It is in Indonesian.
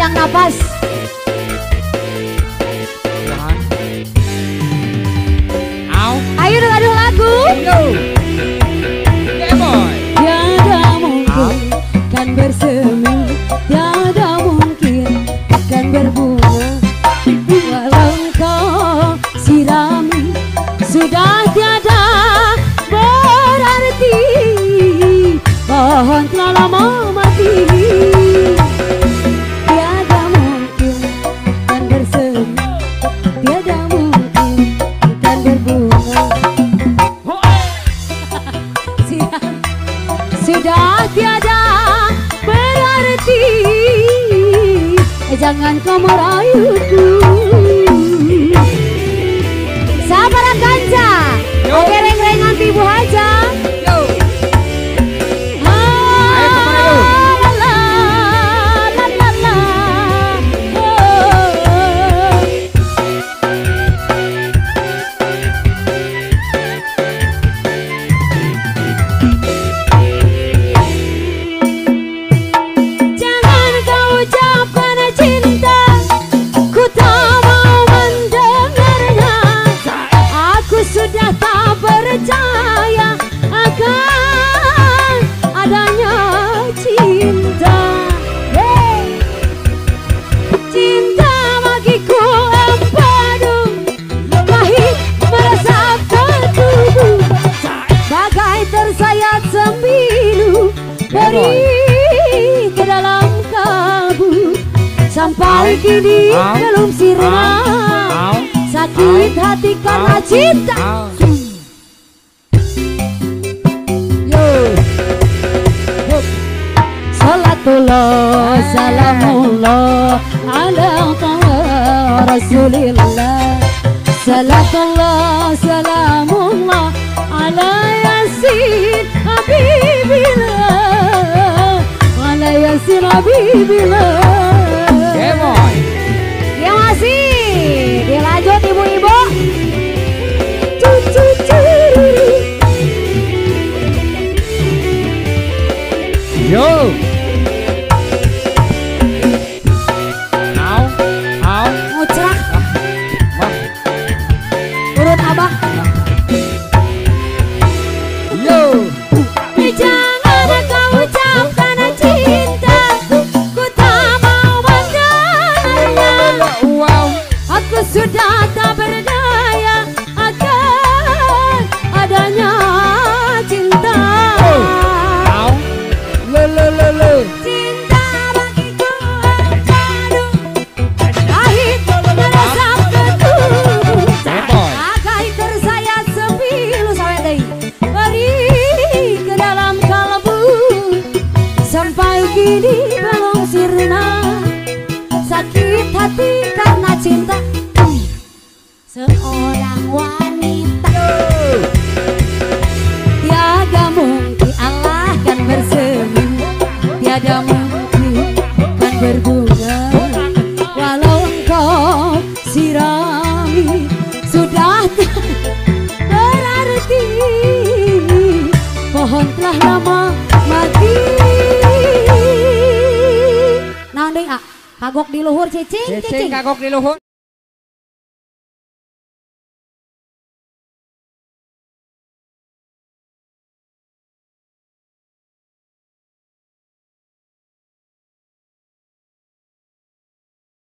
panjang napas. Ayo dengar lagu. Tiada mungkin kan bersemi, tiada mungkin kan berbunga, walau kau sirami sudah tiada berarti, pohon telah lama mati. Tiada mungkin kan bersemi, tiada mungkin kan berbunga, sudah tiada berarti, jangan kau merayuku. Sabar kanca, oke reng-rengan tibu aja. Percaya akan adanya cinta, cinta bagiku empadu, pahit meresapkan tubuh, bagai tersayat sembilu, beri ke dalam kalbu, sampai kini belum sirna, sakit hati karena cinta. Salatullah salamullah ala Rasulillah, salatullah salamullah ala Yasin Habibillah, ala Yasin Habibillah. Ya masih dilanjut ibu-ibu. Yo. Ngucrak. Urut abah. Yo. Jangan kau ucapkan cinta, ku tak mau mendengarnya. Aku sudah tak berdaya akan adanya cinta. Cinta bagiku empadu, pahit meresapkan tubuh, bagai tersayat sembilu sawet beri ke dalam kalbu, sampai kini belum sirna, sakit hati karena cinta seorang wanita. Tiada mungkin Allah kan bersemi, tiada mungkin kan berbunga, walau engkau sirami sudah berarti, pohon telah lama mati. Nah deh kagok di luhur cicing Kagok di luhur.